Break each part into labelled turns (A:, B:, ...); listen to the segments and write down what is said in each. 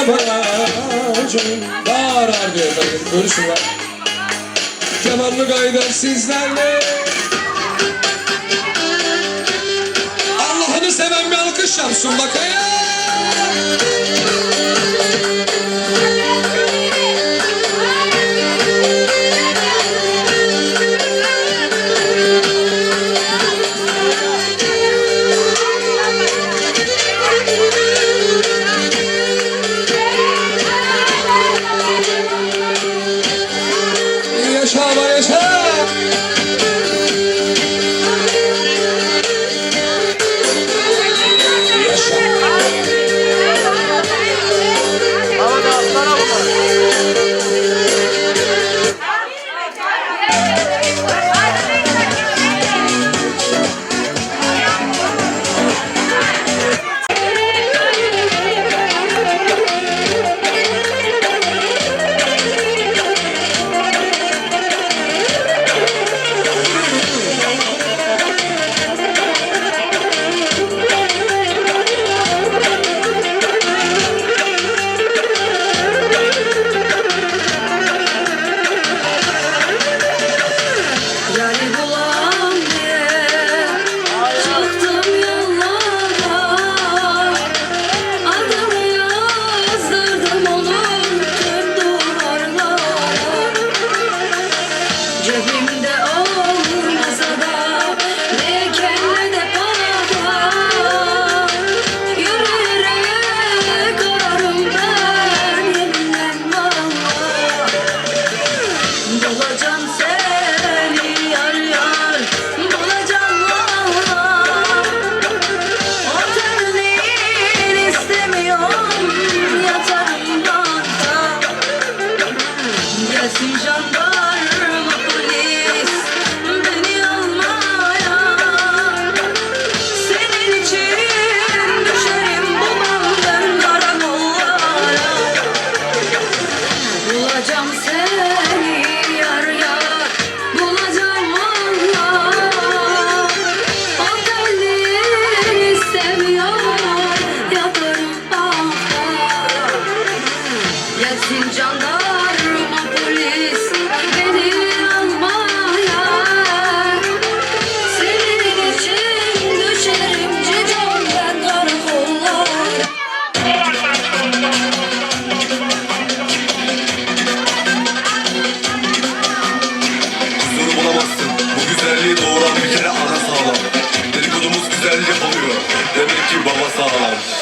A: bacım. Bağır diyor efendim. Görüşün var. Kemanlı gaydar sizlerle. Allah'ını seven bir alkış yapsın bakayım. Yaşa yaşa.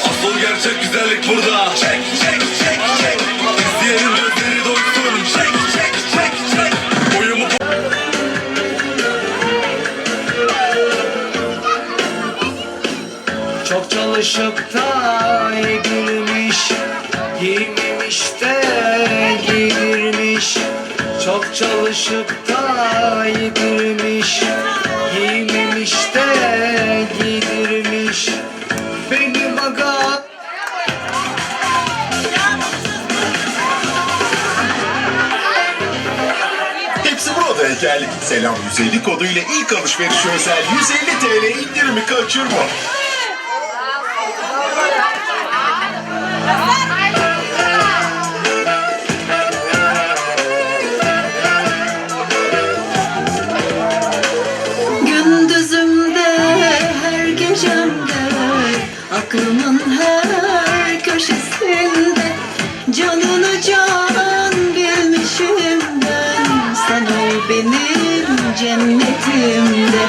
B: Asıl gerçek güzellik burada. Çek çek çek çek. İzleyenin gözleri doysun. Çek çek çek çek. Boyumu
C: çok çalışıp da giydirmiş, giymemiş de giydirmiş. Çok çalışıp da giydirmiş, giymemiş de giydirmiş. Beni baga
D: Hepsi burada heykel. Selam 150 kodu ile ilk alışveriş özel 150 TL indirimi kaçırma.
E: Gündüzümde her gecemde aklımın her köşesinde canını can bilmişim ben. Sen ol benim cennetimde.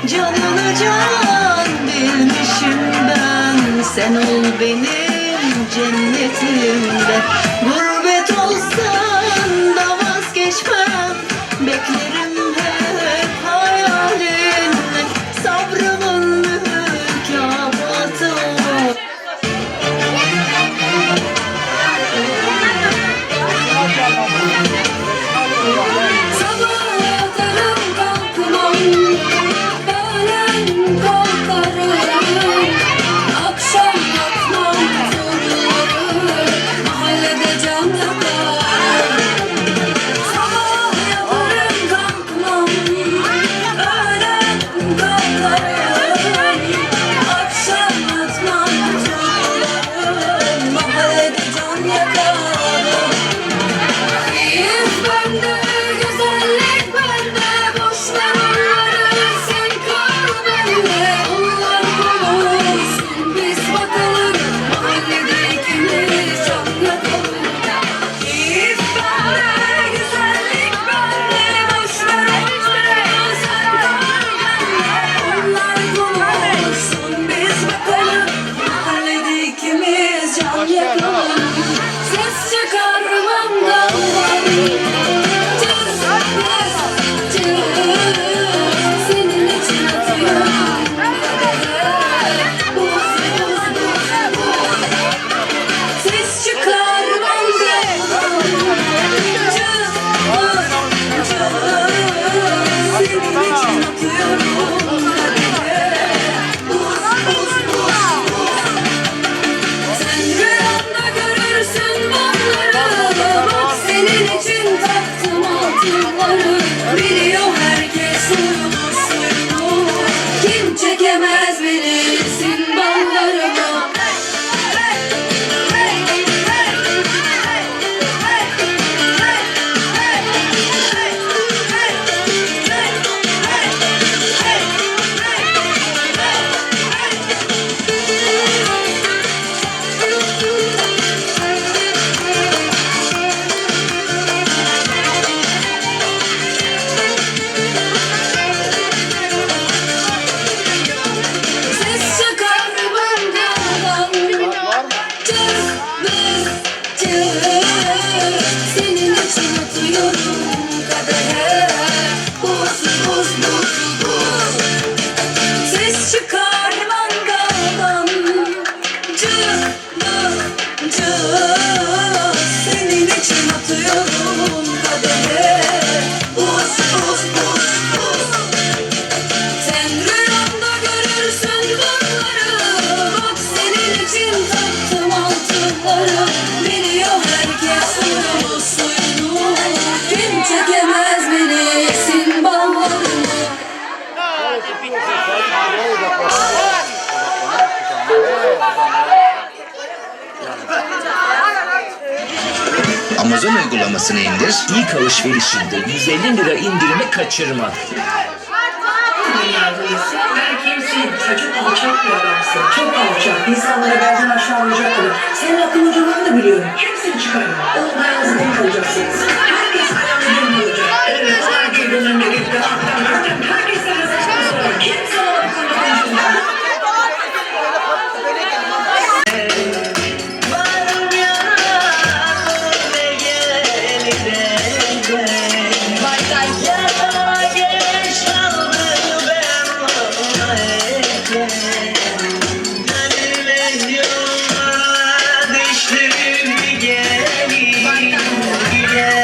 E: Canını can bilmişim ben. Sen ol benim cennetimde. Gurbet olsan da vazgeçmem. Beklerim hep hayalinle. Sabrımın mükafatı o.
F: Sabah yatarım kalkmam, öğlen kalkarım. Akşam yatmam turlarım, mahallede balları biliyor herkes suyunu suyunu. Kim çekemez bilirsin ballarımı. Ses çıkar bankadan, cık bık cık. Senin için atıyorum kadehe, buz buz buz buz. Ses çıkar bankadan, cık bık cık. Senin için atıyorum kadehe, buz buz buz buz. Sen rüyanda görürsün bunları. Bak senin için taktım altınları. Biliyor herkes suyunu suyunu. Kim çekemez bilirsin ballarını.
G: Amazon uygulamasını indir.
H: İlk alışverişinde 150 lira indirimi kaçırma.
I: Ben kimsin? Çocuk alçak bir adamsın. Çok alçak. İnsanları benden aşağılayacak kadar. Senin akıl hocalarını da biliyorum. Hepsini çıkarın. Oğlum ayağınızı denk alacaksınız. Herkes ayağını denk alacak. Evet, o erkeği dönemde gitti. Herkes arasında sonra. Kimse o hakkında konuşmayacak.
C: Gel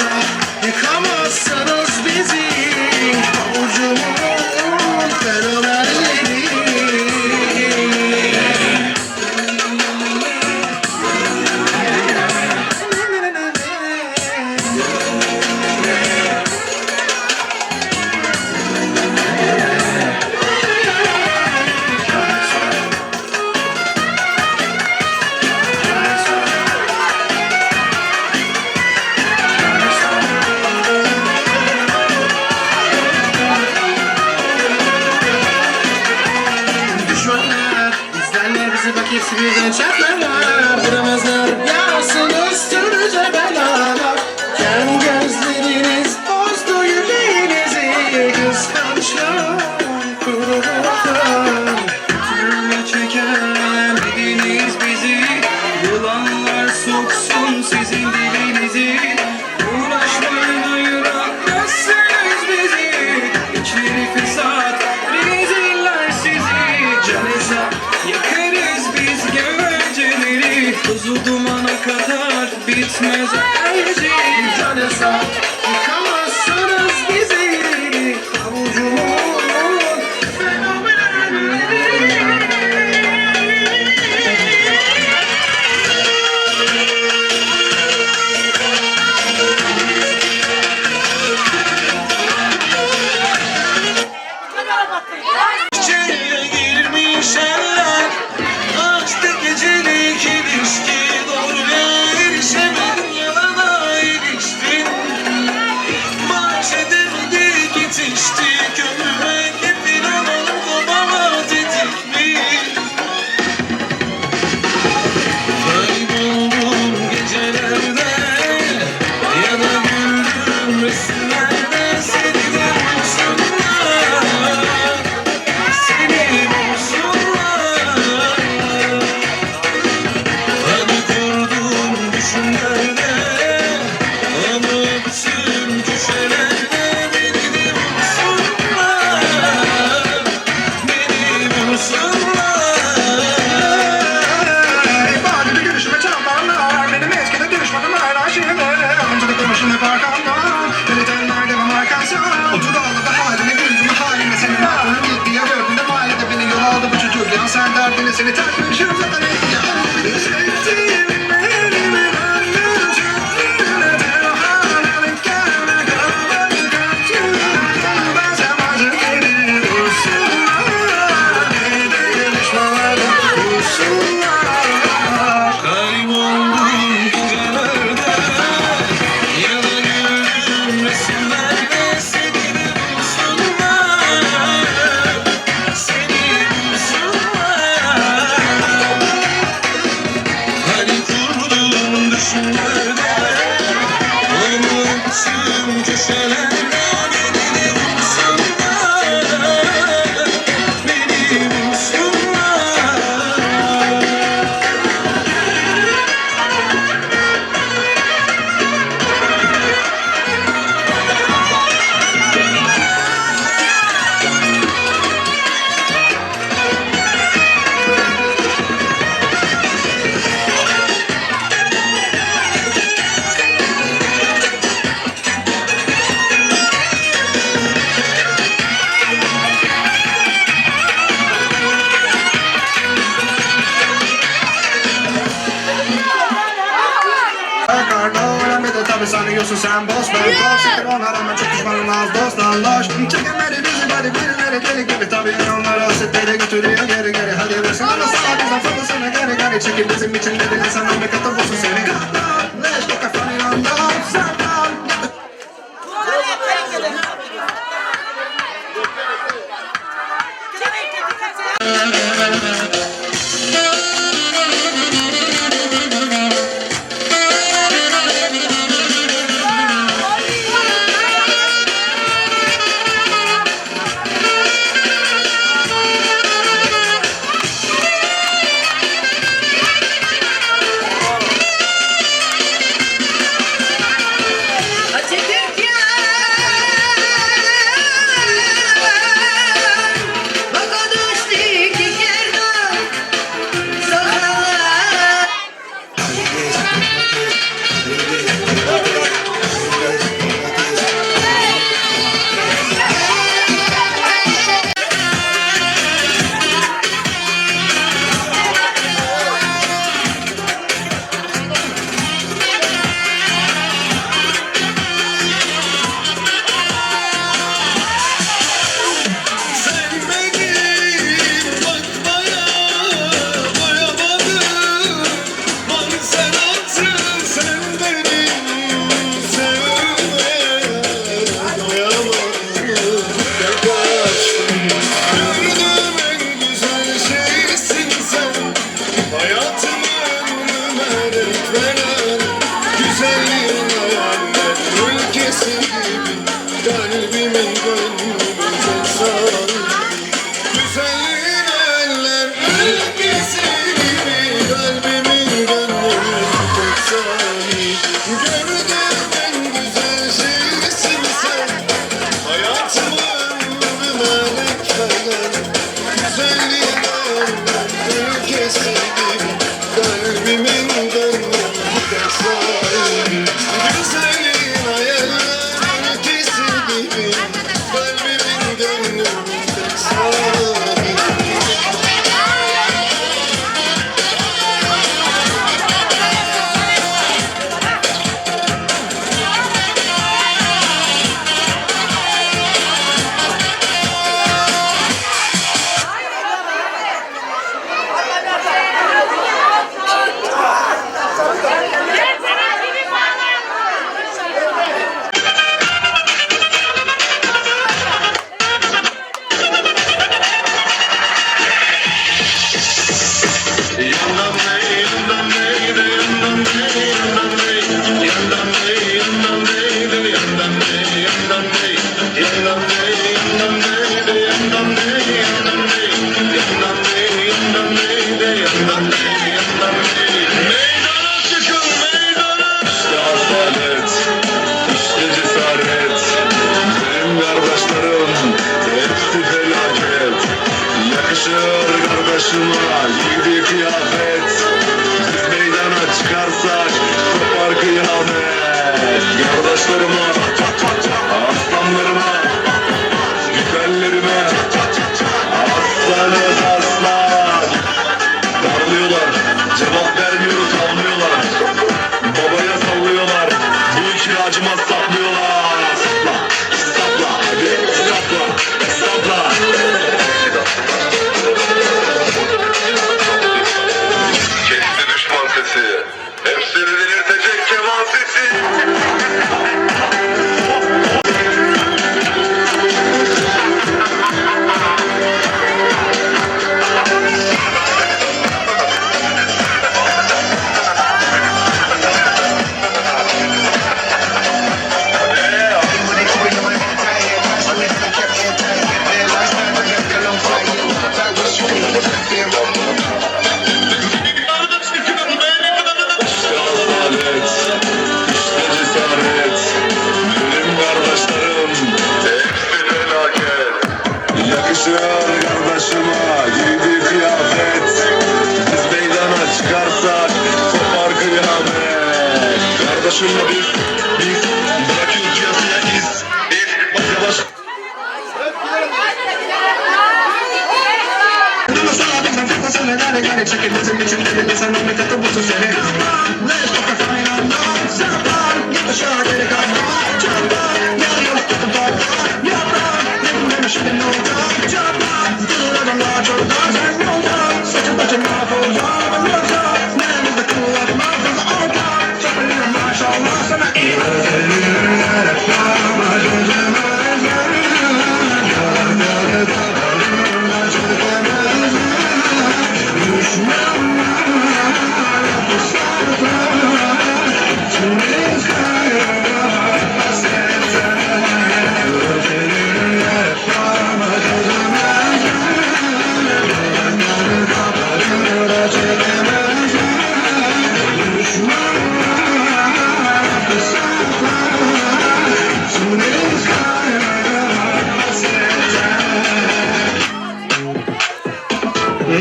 C: Canesa yıkamazsınız bizi avucumun fenomenleri. Düşmanlar izlerler bizi bak hepsi birden çatlarlar. Duramazlar yağsın üstünüze belalar. Kem gözleriniz bozdu yüreğinizi. Kıskançlar kurulurlar. Türlü çekemediniz bizi. Yılanlar soksun sizin dilinizi. Uğraşmayın ayıramazsınız bizi. İçleri fesat reziller sizi. Canesa yakarız biz geceleri. Tozu dumana kadar bitmez enerji. Canesa yıkamazsınız bizi avucumun fenomenleri.
B: Çiçeğe girmiş eller, açtı gecelik ilişki, doğruya erişemedin, yalana eriştin. Bahçedemedik yetiştik, ömrüme kefil olalım, kobama tetikli. Kayboldum gecelerde, ya da güldüm resimlerde, seni de bulsunlar. Seni bulsunlar. Hadi kurdum düşümlerde, anlattım köşelerde, beni de bulsunlar. Beni bulsunlar.
C: Bari bir gülüşüme çarparlar. Benim eskide düşmanım hala şimdi. Öncelik demişim hep arkamda. Beni tenler demem arkansa. Otur ağladı haline güldüm haline. Senin aklın gitti ya gördün de mahallede beni yol aldı bu çocuk. Ya sen derdini seni takmışım zaten etti ya. Beni sevdim elimin önüne çöktüğüne de halim gelme kalmayı kaçtığına. Ben sevmezim beni vursunlar. Beni de düşmanlara vursunlar.
B: Kayboldum gecelerde, ya da güldüm resimlerde, seni de bulsunlar. Seni bulsunlar. Hani kurdum düşümlerde, anlattım köşelerde, beni de bulsunlar. Beni bulsunlar.
C: Karda öğrenmedi tabi sanıyorsun sen boss. Ben korsiktir ona rağmen çok düşmanım az dostlarlaş. Çekemedi bizi hadi birileri deli gibi. Tabi onlar hasretleri götürüyor geri geri. Hadi versin ona sana bizden fazlasını geri geri. Çekil bizim için dediler sana bir katı bulsun seni. Leş bu kafanı yandan senden.
A: ülkesi gibi kalbimin gönlümün tek sahibi. Güzelliğin eller ülkesi gibi kalbimin gönlümün tek sahibi. Gördüğüm en güzel şeysin sen, hayatımı ömrüme lekelen. Güzelliğin eller ülkesi gibi kalbimin gönlümün tek sahibi. Güzelliğin hayaller ülkesi gibi kalbimin gönlümün tek sahibi.
B: Meydana çıkın meydana. İşte asalet, işte cesaret. Benim kardeşlerim hepsi felaket. Yakışır kardeşime giydiği kıyafet. Biz meydana çıkarsak kopar kıyamet. Kardeşlerime, aslanlarıma, güzellerime, aslanız aslan. Darlıyorlar, cevap vermiyoruz sallıyorlar. Babaya sallıyorlar, bu işi acımaz saplıyorlar. Sapla, sapla, hadi sapla, sapla. Kesti düşman sesi, hepsini delirtecek keman sesi. İşte asalet, işte cesaret. Benim kardeşlerim hepsi felaket. Yakışır kardeşime giydiği kıyafet. Biz meydana çıkarsak kopar kıyamet. Kardeşimle biz bırakıyoruz piyasaya iz. Başa baş.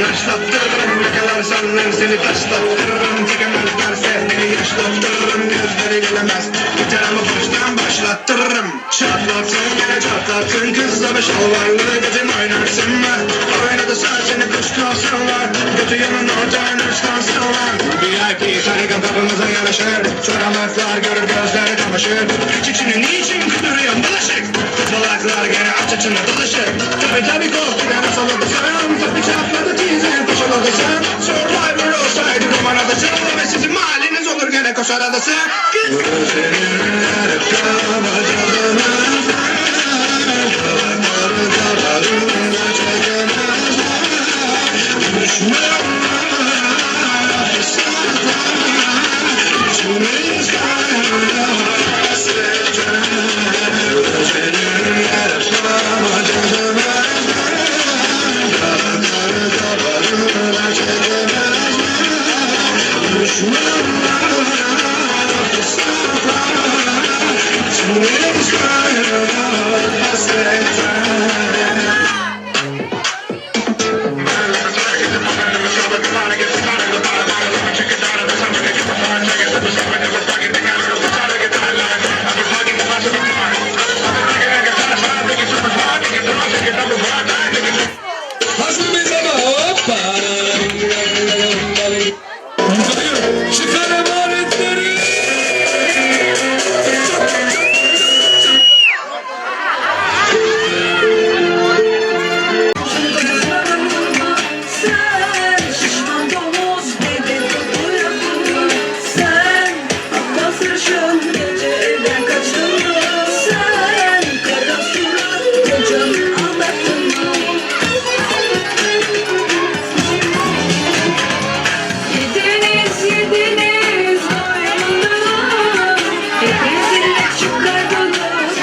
C: Yaşlattırırım ülkeler sanır seni taşlattırırım. Çekemezlerse beni yaşlattırırım. Gözleri gelemez gitarımı baştan başlattırırım. Çatlatsın gene çatlatsın kızla şalvarlı gecen oynarsın mı? Oynadı seni kuş kalsınlar. Kötü yanın ortağın ıslansınlar. VIP sarıkan kapımıza yaraşır. Çoramazlar görür gözleri kamaşır. Hiç içini niçin kuduruyum bulaşık. Kızılaklar gene aç açına dolaşır. Tabi korktu gene saladı sen. Tabi çatladı teaser koşaladı sen. Survivor olsaydı roman adası. Ve sizin mahalliniz olur gene koşar adası. Gözlerinden hep kapatılmaz. Düşman
A: Hazır mıyız ama hoppa. Çıkar emanetleri.
I: Sen şişman domuz dedin uyandım. Sen aptal sarışın gece evden kaçtın mı? Sen kara surat kocanı aldattın mı? Yediniz doyumunu, hep rezillik çıkardınız.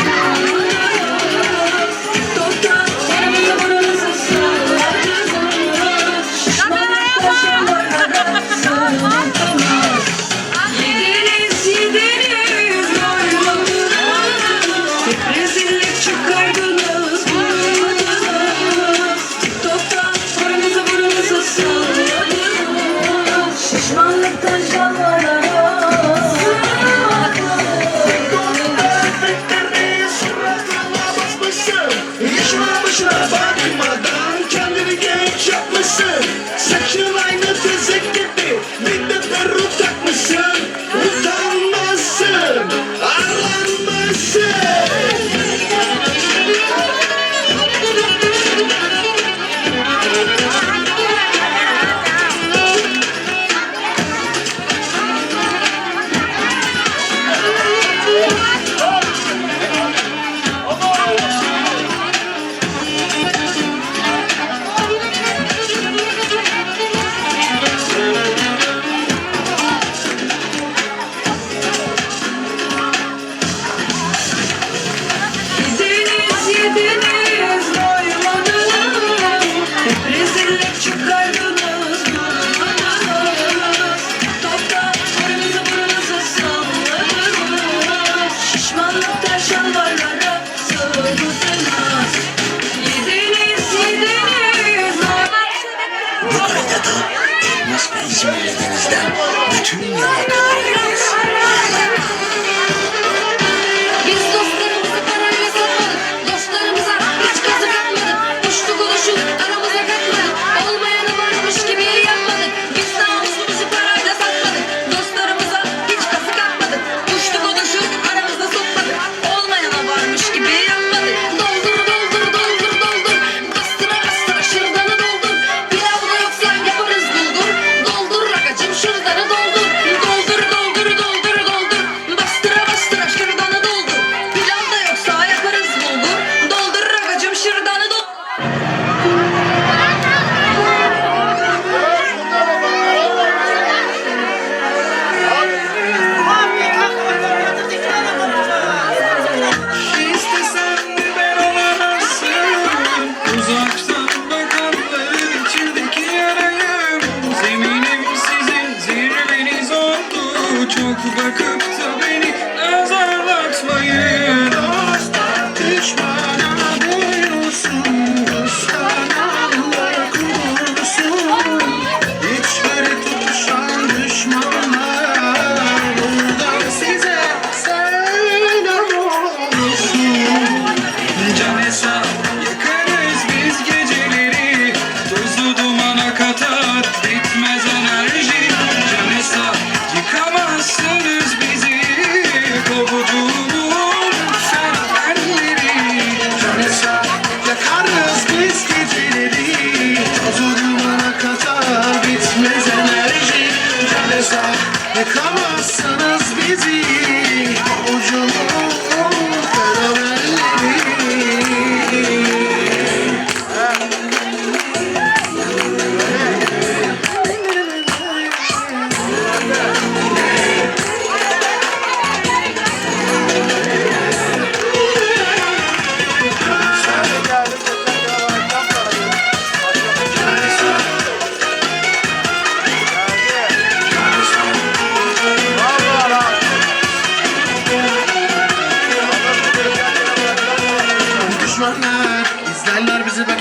I: TikTok'tan yanımda buranızı salladınız. Şişmanlıkta şamarlara sığındınız. Yediniz doyumunu, hep rezillik çıkardınız. TikTok'tan buranızı salladınız. Şişmanlıktan şamarlara
C: Yaşına başına bakmadan kendini genç yapmışsın. Saçın aynı tezek gibi bir de peruk takmışsın. Utanmazsın, arlanmazsın.
I: Yediniz doymadınız. Hep rezillik çıkardınız. TikTok'ta buranızı salladınız. Şişmanlıkta şalvarlara sığındınız. Yediniz
G: Bu kayda Elmas ve İzmirli'denizden bütün yalakalarınız.
F: Biz dostlarımızı parayla satmadık. Dostlarımıza hiç kazık atmadık. Uçtu konuşup aramıza katmadık. Olmayanı varmış gibi yapmadık. Biz namusumuzu parayla satmadık. Dostlarımıza hiç kazık atmadık. Uçtu konuşup aramıza sokmadık.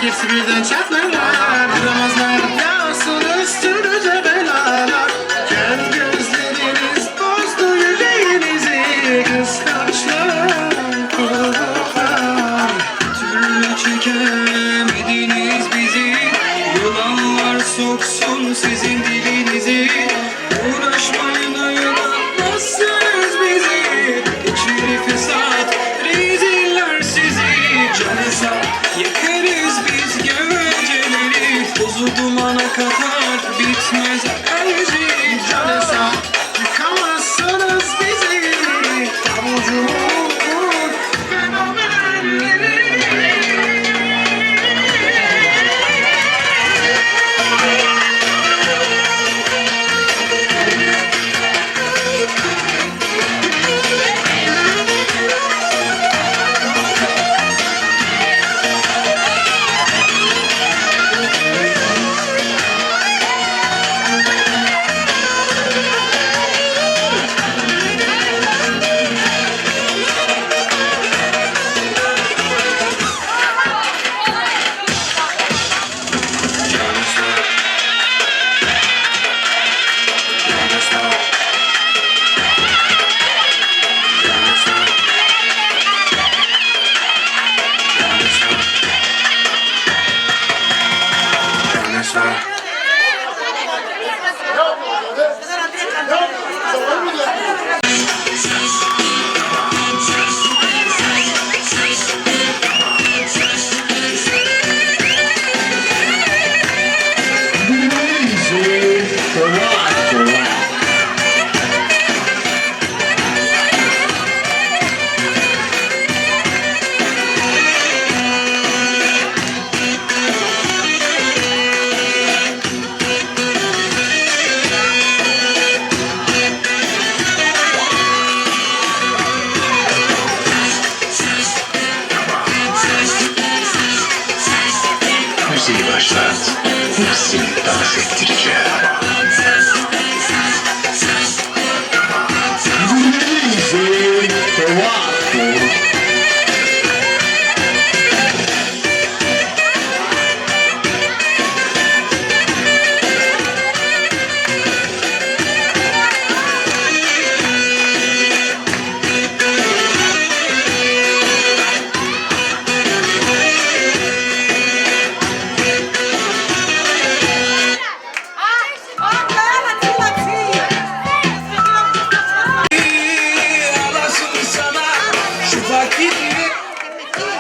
C: hepsi birden çatlarlar. Duramazlar yağsın üstünüze belalar. Kel gözleriniz bozdu yüreğinizi. Kıskançlar korkar. Türlü çekemediniz bizi. Yılanlar soksun sizin dilinizi. Uğraşmayın ayılamazsınız bizi. İçeri fesat reziller sizi. Canıza yakarız biz geceleri. Tozu dumana kadar bitmez enerji. Canıza yıkamazsınız bizi. Avucumun fenomenleri.
G: Müziği başlat. Hepsini dans ettireceğim. Müzik devam.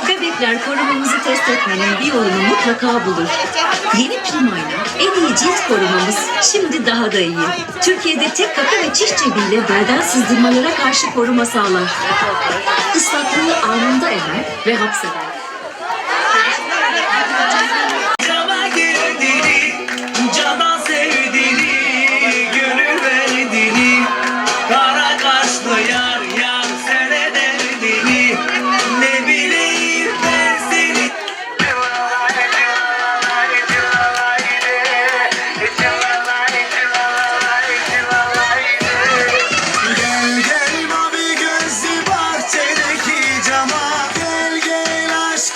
E: Bebekler korumamızı test etmenin bir yolunu mutlaka bulur. Yeni Primayla en iyi cilt korumamız şimdi daha da iyi. Türkiye'de tek kapı ve çiş cebiyle belden sızdırmalara karşı koruma sağlar. Islaklığı anında emer ve hapseder.
B: Cana girdili, cana sevdili, gönül verdili. Kara kaşlı yar yar sene derdili. Ne bileyim ben seni.
C: Gel gel mavi gözlü bahçedeki cama. Gel gel aşk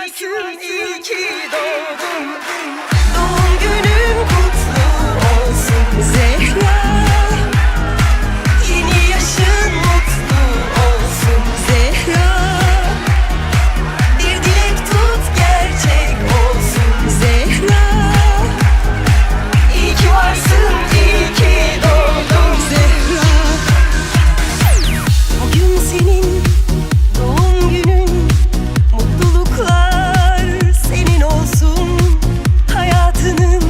J: varsın, iyi ki doğdun. Doğum günün kutlu olsun Zehra. Yeni yaşın mutlu olsun Zehra. Bir dilek tut gerçek olsun Zehra. İyi ki varsın, iyi ki doğdun Zehra. Bugün senin doğum günün, mutluluklar senin olsun. Hayatının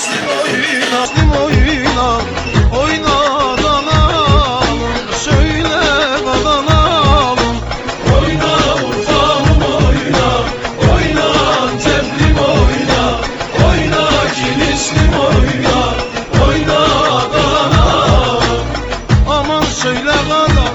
C: Gençliğim oyna, oyna danalım, söyle danalım.
A: Oyna Urfa'm oyna, oyna Antep'lim oyna, oyna Kilis'lim oyna, oyna danalım.
C: Aman söyle danalım.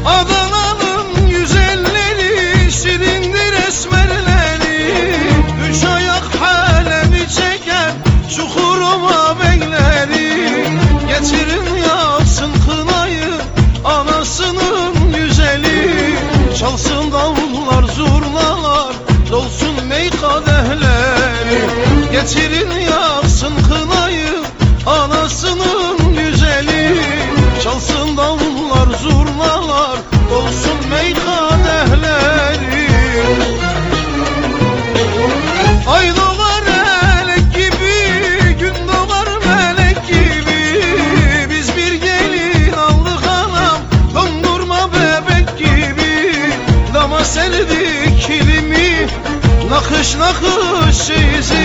C: Adana'nın güzelleri, şirindir esmerleri. Üç ayak halemi çeker, çukuruma bekleri. Getirin yaksın kınayı, anasının güzeli. Çalsın davullar, zurnalar, dolsun mey kadehleri. Getirin yaksın kınayı, anasının güzeli. Çalsın davullar, zurnalar, dolsun mey kadehleri. Ay doğar elek gibi, gün doğar melek gibi. Biz bir gelin aldık anam, dondurma bebek gibi. Dama serdik kilimi, nakış nakış çeyizi.